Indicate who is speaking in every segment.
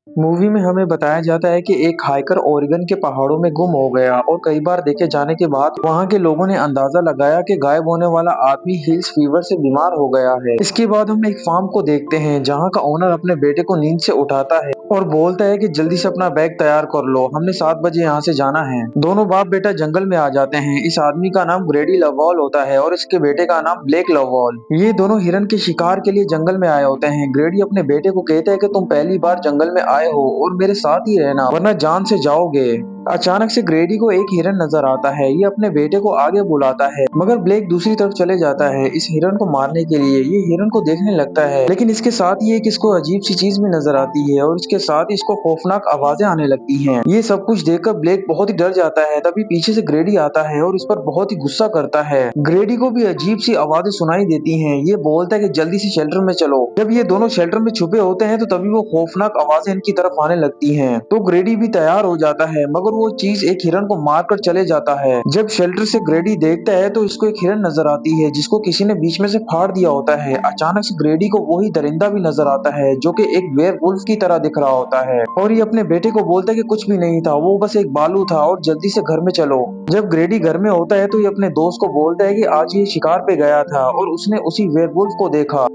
Speaker 1: Movie में हमें बताया जाता है कि एक हाइकर ओरेगन के पहाड़ों में गुम हो गया और कई बार देखे जाने के बाद वहां के लोगों ने अंदाजा लगाया कि गायब होने वाला आदमी हिल्स फीवर से बीमार हो गया है। इसके बाद हम एक फार्म को देखते हैं जहां का ओनर अपने बेटे को नींद से उठाता है और बोलता है कि जल्दी से अपना बैग तैयार कर लो, हमने 7 बजे यहाँ से जाना है। दोनों बाप बेटा जंगल में आ जाते हैं। इस आदमी का नाम ग्रेडी लवॉल होता है और इसके बेटे का नाम ब्लेक लवॉल। ये दोनों हिरन के शिकार के लिए जंगल में आए होते हैं। ग्रेडी अपने बेटे को कहता है कि तुम पहली बार जंगल में आए हो और मेरे साथ ही रहना वरना जान से जाओगे। अचानक से ग्रेडी को एक हिरन नजर आता है। ये अपने बेटे को आगे बुलाता है मगर ब्लेक दूसरी तरफ चले जाता है इस हिरन को मारने के लिए। ये हिरन को देखने लगता है लेकिन इसके साथ ही एक इसको अजीब सी चीज भी नजर आती है और इसके साथ ही इसको खौफनाक आवाजें आने लगती हैं। ये सब कुछ देखकर ब्लेक बहुत ही डर जाता है। तभी पीछे से ग्रेडी आता है और इस पर बहुत ही गुस्सा करता है। ग्रेडी को भी अजीब सी आवाजें सुनाई देती हैं। ये बोलता है कि जल्दी से शेल्टर में चलो। जब ये दोनों शेल्टर में छुपे होते हैं तो तभी वो खौफनाक आवाजें इनकी तरफ आने लगती हैं। तो ग्रेडी भी तैयार हो जाता है मगर वो चीज एक हिरन को मारकर चले जाता है। जब शेल्टर से ग्रेडी देखता है तो इसको एक हिरन नजर आती है जिसको किसी ने बीच में से फाड़ दिया होता है। अचानक से ग्रेडी को वही दरिंदा भी नजर आता है जो कि एक वेयरवुल्फ की तरह दिख रहा होता है और ये अपने बेटे को बोलता है कि कुछ भी नहीं था, वो बस एक बालू था और जल्दी से घर में चलो। जब ग्रेडी घर में होता है तो ये अपने दोस्त को बोलता है कि आज ये शिकार पे गया था और उसने उसी वेयरवुल्फ को देखा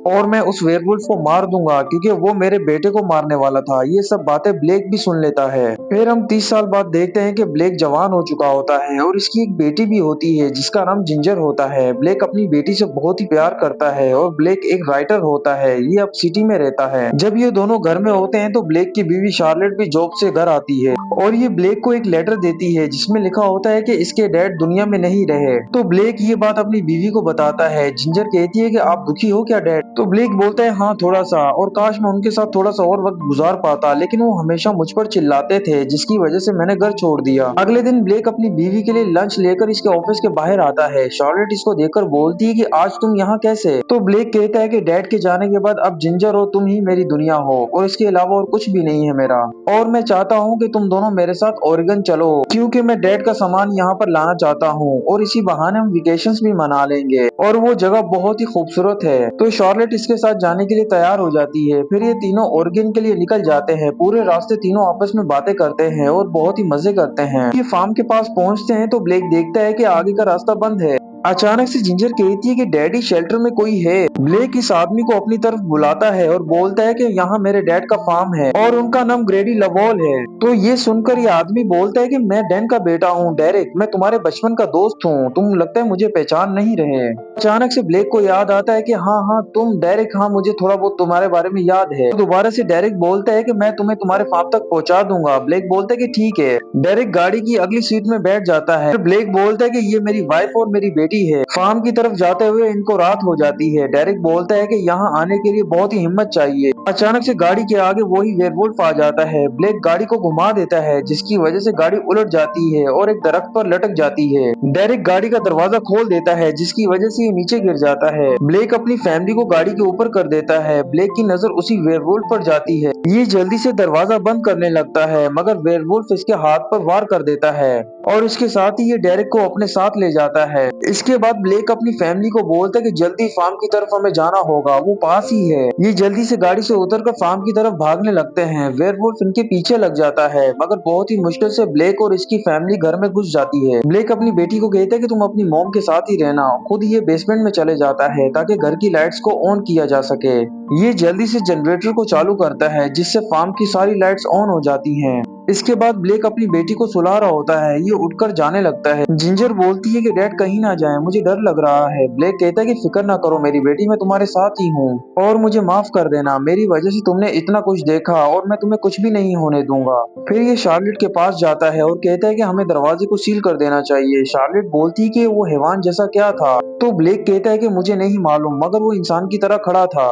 Speaker 1: और मैं उस वेयरवुल्फ को मार दूंगा क्योंकि वो मेरे बेटे को मारने वाला था। ये सब बातें ब्लेक भी सुन लेता है। फिर हम 30 साल बाद देखते हैं कि ब्लेक जवान हो चुका होता है और इसकी एक बेटी भी होती है जिसका नाम जिंजर होता है। ब्लेक अपनी बेटी से बहुत ही प्यार करता है और ब्लेक एक राइटर होता है। ये अब सिटी में रहता है। जब ये दोनों घर में होते हैं तो ब्लेक की बीवी शार्लेट भी जॉब से घर आती है और ये ब्लेक को एक लेटर देती है जिसमें लिखा होता है कि इसके डैड दुनिया में नहीं रहे। तो ब्लेक ये बात अपनी बीवी को बताता है। जिंजर कहती है कि आप दुखी हो क्या डैड? तो ब्लेक बोलता है हाँ थोड़ा सा, और काश मैं उनके साथ थोड़ा सा और वक्त गुजार पाता, लेकिन वो हमेशा मुझ पर चिल्लाते थे जिसकी वजह से मैंने घर छोड़ दिया। अगले दिन ब्लेक अपनी बीवी के लिए लंच लेकर इसके ऑफिस के बाहर आता है। शार्लेट इसको देखकर बोलती है कि आज तुम यहाँ कैसे? तो ब्लेक कहता है कि डैड के जाने के बाद अब जिंजर और तुम ही मेरी दुनिया हो और इसके अलावा और कुछ भी नहीं है मेरा, और मैं चाहता हूँ कि तुम दोनों मेरे साथ ओरेगन चलो क्योंकि मैं डैड का सामान यहाँ पर लाना चाहता हूँ और इसी बहाने हम वेकेशंस भी मना लेंगे और वो जगह बहुत ही खूबसूरत है। तो शार्लेट इसके साथ जाने के लिए तैयार हो जाती है। फिर ये तीनों ओरेगन के लिए निकल जाते हैं। पूरे रास्ते तीनों आपस में बातें करते हैं और बहुत ही मजे करते हैं। ये फार्म के पास पहुंचते हैं तो ब्लेक देखता है कि आगे का रास्ता बंद है। अचानक से जिंजर कहती है कि डैडी शेल्टर में कोई है। ब्लेक इस आदमी को अपनी तरफ बुलाता है और बोलता है कि यहाँ मेरे डैड का फार्म है और उनका नाम ग्रेडी लवॉल है। तो ये सुनकर ये आदमी बोलता है कि मैं डैन का बेटा हूँ डेरिक, मैं तुम्हारे बचपन का दोस्त हूँ, तुम लगता है मुझे पहचान नहीं रहे। अचानक से ब्लेक को याद आता है कि हाँ हाँ तुम डेरिक, हाँ मुझे थोड़ा बहुत तुम्हारे बारे में याद है। तो दोबारा से डेरिक बोलता है कि मैं तुम्हें तुम्हारे फार्म तक पहुंचा दूंगा। ब्लेक बोलता है कि ठीक है। डेरिक गाड़ी की अगली सीट में बैठ जाता है। फिर ब्लेक बोलता है कि ये मेरी वाइफ और मेरी बेटी है। फार्म की तरफ जाते हुए इनको रात हो जाती है। डेरिक बोलता है कि यहाँ आने के लिए बहुत ही हिम्मत चाहिए। अचानक से गाड़ी के आगे वही वेयरवुल्फ आ जाता है। ब्लेक गाड़ी को घुमा देता है जिसकी वजह से गाड़ी उलट जाती है और एक दरख्त पर लटक जाती है। डेरिक गाड़ी का दरवाजा खोल देता है जिसकी वजह से ये नीचे गिर जाता है। ब्लेक अपनी फैमिली को गाड़ी के ऊपर कर देता है। ब्लेक की नजर उसी वेयरवुल्फ पर जाती है। ये जल्दी से दरवाजा बंद करने लगता है मगर वेयरवुल्फ इसके हाथ पर वार कर देता है और इसके साथ ही ये डेरिक को अपने साथ ले जाता है। इसके बाद ब्लेक अपनी फैमिली को बोलता है कि जल्दी फार्म की तरफ हमें जाना होगा, वो पास ही है। ये जल्दी से गाड़ी से उतरकर फार्म की तरफ भागने लगते हैं। वेयरवुल्फ इनके पीछे लग जाता है मगर बहुत ही मुश्किल से ब्लेक और इसकी फैमिली घर में घुस जाती है। ब्लेक अपनी बेटी को कहता है कि तुम अपनी मॉम के साथ ही रहना। खुद ये बेसमेंट में चले जाता है ताकि घर की लाइट्स को ऑन किया जा सके। ये जल्दी से जनरेटर को चालू करता है जिससे फार्म की सारी लाइट्स ऑन हो जाती हैं। इसके बाद ब्लेक अपनी बेटी को सुला रहा होता है। ये उठकर जाने लगता है। जिंजर बोलती है कि डैड कहीं ना जाए, मुझे डर लग रहा है। ब्लेक कहता है कि फिक्र ना करो मेरी बेटी, मैं तुम्हारे साथ ही हूँ और मुझे माफ कर देना, मेरी वजह से तुमने इतना कुछ देखा और मैं तुम्हें कुछ भी नहीं होने दूंगा। फिर ये शार्लेट के पास जाता है और कहता है कि हमें दरवाजे को सील कर देना चाहिए। शार्लेट बोलती है कि वो हैवान जैसा क्या था? तो ब्लेक कहता है कि मुझे नहीं मालूम मगर वो इंसान की तरह खड़ा था।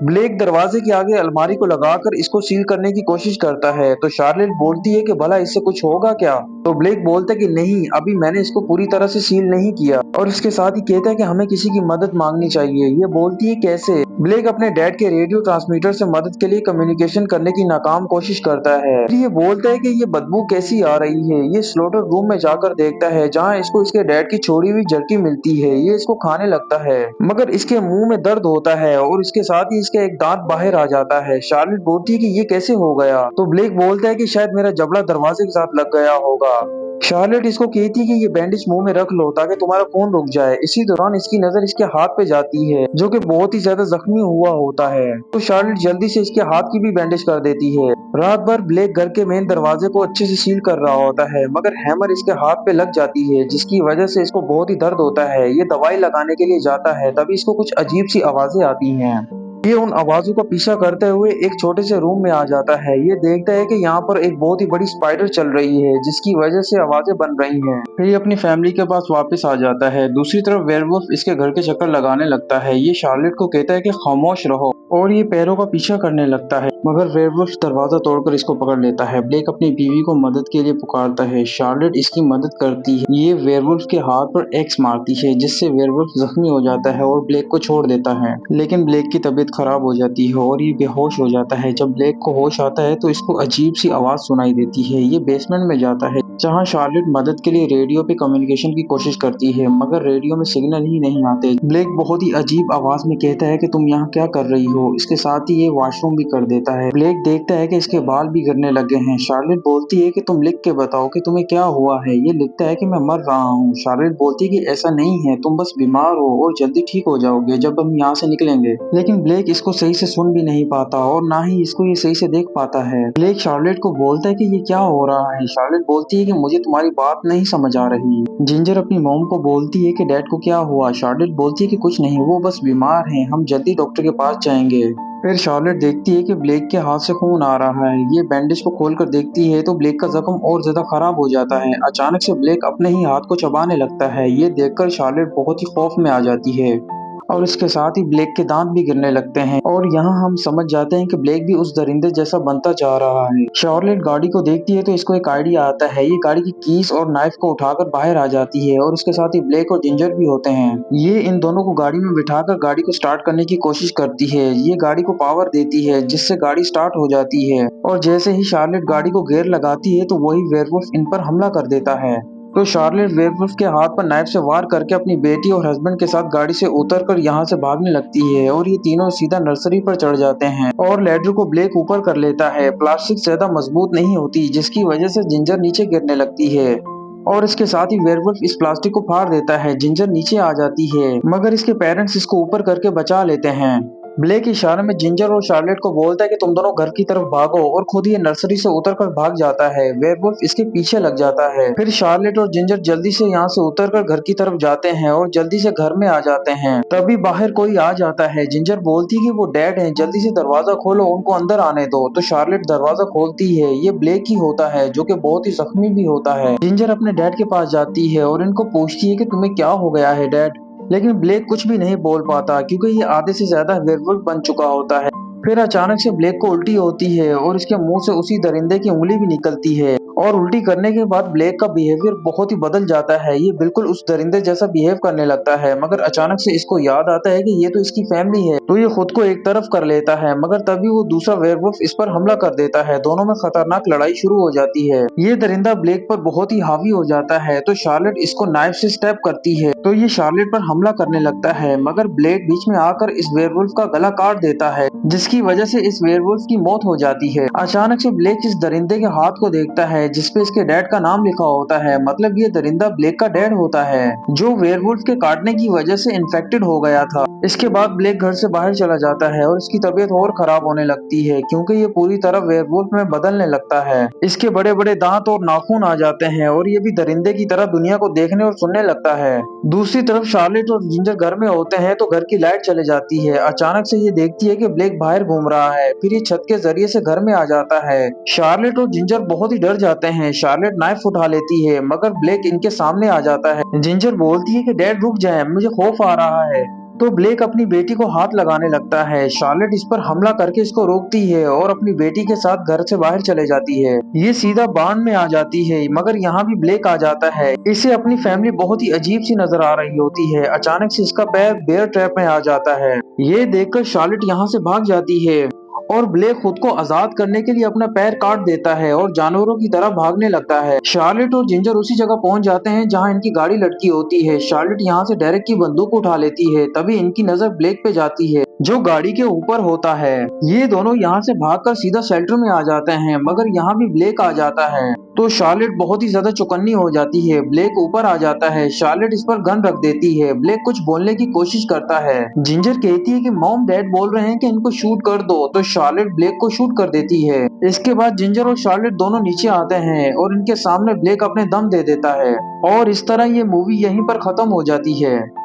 Speaker 1: ब्लेक दरवाजे के आगे अलमारी को लगाकर इसको सील करने की कोशिश करता है तो शार्लेट बोलती है कि भला इससे कुछ होगा क्या? तो ब्लेक बोलता है कि नहीं, अभी मैंने इसको पूरी तरह से सील नहीं किया, और इसके साथ ही कहता है कि हमें किसी की मदद मांगनी चाहिए। ये बोलती है कैसे? ब्लेक अपने डैड के रेडियो ट्रांसमीटर से मदद के लिए कम्युनिकेशन करने की नाकाम कोशिश करता है। फिर ये बोलता है कि ये बदबू कैसी आ रही है। ये स्लॉटर रूम में जाकर देखता है जहाँ इसको इसके डैड की छोड़ी हुई जर्की मिलती है। ये इसको खाने लगता है मगर इसके मुंह में दर्द होता है और इसके साथ ही इसका एक दांत बाहर आ जाता है। शार्लेट बोलती है कि ये कैसे हो गया, तो ब्लेक बोलता है कि शायद मेरा जबड़ा दरवाजे के साथ लग गया होगा। शार्लेट इसको कहती है कि ये बैंडेज मुंह में रख लो ताकि तुम्हारा खून रुक जाए। इसी दौरान इसकी नजर इसके हाथ पे जाती है जो कि बहुत ही ज्यादा जख्मी हुआ होता है, तो शार्लेट जल्दी से इसके हाथ की भी बैंडेज कर देती है। रात भर ब्लेक घर के मेन दरवाजे को अच्छे से सील कर रहा होता है, मगर हैमर इसके हाथ पे लग जाती है जिसकी वजह से इसको बहुत ही दर्द होता है। ये दवाई लगाने के लिए जाता है, तभी इसको कुछ अजीब सी आवाजें आती हैं। ये उन आवाजों का पीछा करते हुए एक छोटे से रूम में आ जाता है। ये देखता है कि यहाँ पर एक बहुत ही बड़ी स्पाइडर चल रही है जिसकी वजह से आवाजें बन रही हैं। फिर ये अपनी फैमिली के पास वापस आ जाता है। दूसरी तरफ वेयरवुल्फ इसके घर के चक्कर लगाने लगता है। ये शार्लेट को कहता है कि खामोश रहो और ये पैरों का पीछा करने लगता है, मगर वेयरवुल्फ दरवाजा तोड़कर इसको पकड़ लेता है। ब्लेक अपनी बीवी को मदद के लिए पुकारता है। शार्लेट इसकी मदद करती है। ये वेयरवुल्फ के हाथ पर एक्स मारती है जिससे वेयरवुल्फ जख्मी हो जाता है और ब्लेक को छोड़ देता है, लेकिन ब्लेक की तबीयत खराब हो जाती है और ये बेहोश हो जाता है। जब ब्लेक को होश आता है तो इसको अजीब सी आवाज सुनाई देती है। ये बेसमेंट में जाता है जहाँ शार्लेट मदद के लिए रेडियो पे कम्युनिकेशन की कोशिश करती है, मगर रेडियो में सिग्नल ही नहीं आते। ब्लेक बहुत ही अजीब आवाज में कहता है कि तुम यहाँ क्या कर रही हो। इसके साथ ही ये वॉशरूम भी कर देता है। ब्लेक देखता है कि इसके बाल भी गिरने लगे हैं। शार्लेट बोलती है कि तुम लिख के बताओ कि तुम्हें क्या हुआ है। ये लिखता है कि मैं मर रहा हूँ। शार्लेट बोलती है कि ऐसा नहीं है, तुम बस बीमार हो और जल्दी ठीक हो जाओगे जब हम यहाँ से निकलेंगे। लेकिन ब्लेक इसको सही से सुन भी नहीं पाता और ना ही इसको ये सही से देख पाता है। ब्लेक शार्लेट को बोलता है कि ये क्या हो रहा है। शार्लेट बोलती है कि मुझे तुम्हारी बात नहीं समझ आ रही। जिंजर अपनी मॉम को बोलती है कि डैड को क्या हुआ। शार्लेट बोलती है कि कुछ नहीं, वो बस बीमार हैं, हम जल्दी डॉक्टर के पास जाएंगे। फिर शार्लेट देखती है कि ब्लेक के हाथ से खून आ रहा है। ये बैंडेज को खोलकर देखती है तो ब्लेक का जख्म और ज्यादा खराब हो जाता है। अचानक से ब्लेक अपने ही हाथ को चबाने लगता है। ये देखकर शार्लेट बहुत ही खौफ में आ जाती है और इसके साथ ही ब्लेक के दांत भी गिरने लगते हैं और यहाँ हम समझ जाते हैं कि ब्लेक भी उस दरिंदे जैसा बनता जा रहा है। शार्लेट गाड़ी को देखती है तो इसको एक आइडिया आता है। ये गाड़ी की कीज और नाइफ को उठाकर बाहर आ जाती है और उसके साथ ही ब्लेक और जिंजर भी होते हैं। ये इन दोनों को गाड़ी में बिठाकर गाड़ी को स्टार्ट करने की कोशिश करती है। ये गाड़ी को पावर देती है जिससे गाड़ी स्टार्ट हो जाती है और जैसे ही शार्लेट गाड़ी को गियर लगाती है तो वही वेयरवुल्फ इन पर हमला कर देता है। तो शार्लेट वेयरवुल्फ के हाथ पर नाइफ से वार करके अपनी बेटी और हस्बैंड के साथ गाड़ी से उतरकर यहाँ से भागने लगती है और ये तीनों सीधा नर्सरी पर चढ़ जाते हैं और लैडर को ब्लेक ऊपर कर लेता है। प्लास्टिक ज्यादा मजबूत नहीं होती जिसकी वजह से जिंजर नीचे गिरने लगती है और इसके साथ ही वेयरवुल्फ इस प्लास्टिक को फाड़ देता है। जिंजर नीचे आ जाती है मगर इसके पेरेंट्स इसको ऊपर करके बचा लेते हैं। ब्लेक इशारे में जिंजर और शार्लेट को बोलता है कि तुम दोनों घर की तरफ भागो और खुद ये नर्सरी से उतरकर भाग जाता है। वेयरवुल्फ इसके पीछे लग जाता है। फिर शार्लेट और जिंजर जल्दी से यहाँ से उतरकर घर की तरफ जाते हैं और जल्दी से घर में आ जाते हैं। तभी बाहर कोई आ जाता है। जिंजर बोलती है कि वो डैड हैं, जल्दी से दरवाजा खोलो, उनको अंदर आने दो। तो शार्लेट दरवाजा खोलती है। ये ब्लेक ही होता है जो कि बहुत ही जख्मी भी होता है। जिंजर अपने डैड के पास जाती है और इनको पूछती है कि तुम्हें क्या हो गया है डैड, लेकिन ब्लेक कुछ भी नहीं बोल पाता क्योंकि ये आधे से ज्यादा वेयरवुल्फ बन चुका होता है। फिर अचानक से ब्लेक को उल्टी होती है और इसके मुंह से उसी दरिंदे की उंगली भी निकलती है और उल्टी करने के बाद ब्लेक का बिहेवियर बहुत ही बदल जाता है। ये बिल्कुल उस दरिंदे जैसा बिहेव करने लगता है, मगर अचानक से इसको याद आता है कि ये तो इसकी फैमिली है, तो ये खुद को एक तरफ कर लेता है। मगर तभी वो दूसरा वेयरवुल्फ इस पर हमला कर देता है। दोनों में खतरनाक लड़ाई शुरू हो जाती है। ये दरिंदा ब्लेक पर बहुत ही हावी हो जाता है तो शार्लेट इसको नाइफ से स्टैब करती है तो ये शार्लेट पर हमला करने लगता है, मगर ब्लेक बीच में आकर इस वेयरवुल्फ का गला काट देता है जिसकी वजह से इस वेयरवुल्फ की मौत हो जाती है। अचानक से ब्लेक इस दरिंदे के हाथ को देखता है जिसपे इसके डैड का नाम लिखा होता है, मतलब ये दरिंदा ब्लेक का डैड होता है जो वेयरवुल्फ के काटने की वजह से इन्फेक्टेड हो गया था। इसके बाद ब्लेक घर से बाहर चला जाता है और इसकी तबीयत और खराब होने लगती है क्योंकि ये पूरी तरह वेयरवुल्फ में बदलने लगता है। इसके बड़े बड़े दांत और नाखून आ जाते हैं और ये भी दरिंदे की तरह दुनिया को देखने और सुनने लगता है। दूसरी तरफ शार्लेट और जिंजर घर में होते हैं तो घर की लाइट चले जाती है। अचानक से ये देखती है कि ब्लेक बाहर घूम रहा है। फिर ये छत के जरिए से घर में आ जाता है। शार्लेट और जिंजर बहुत ही डर जाते हैं। शार्लेट नाइफ उठा लेती है मगर ब्लेक इनके सामने आ जाता है। जिंजर बोलती है कि डैड रुक जाए, मुझे खौफ आ रहा है। तो ब्लेक अपनी बेटी को हाथ लगाने लगता है। शार्लेट इस पर हमला करके इसको रोकती है और अपनी बेटी के साथ घर से बाहर चले जाती है। ये सीधा बाण में आ जाती है मगर यहाँ भी ब्लेक आ जाता है। इसे अपनी फैमिली बहुत ही अजीब सी नजर आ रही होती है। अचानक से इसका पैर बेयर ट्रैप में आ जाता है। ये देखकर शार्लेट यहाँ से भाग जाती है और ब्लेक खुद को आजाद करने के लिए अपना पैर काट देता है और जानवरों की तरह भागने लगता है। शार्लेट और जिंजर उसी जगह पहुंच जाते हैं जहां इनकी गाड़ी लटकी होती है। शार्लेट यहां से डेरेक की बंदूक उठा लेती है, तभी इनकी नजर ब्लेक पे जाती है जो गाड़ी के ऊपर होता है। ये दोनों यहाँ से भागकर सीधा शेल्टर में आ जाते हैं, मगर यहाँ भी ब्लेक आ जाता है। तो शार्लेट बहुत ही ज्यादा चौकन्नी हो जाती है। ब्लेक ऊपर आ जाता है, शार्लेट इस पर गन रख देती है। ब्लेक कुछ बोलने की कोशिश करता है। जिंजर कहती है कि मॉम डैड बोल रहे हैं कि इनको शूट कर दो, तो शार्लेट ब्लेक को शूट कर देती है। इसके बाद जिंजर और शार्लेट दोनों नीचे आते हैं और इनके सामने ब्लेक अपने दम दे देता है। और इस तरह ये मूवी यहीं पर खत्म हो जाती है।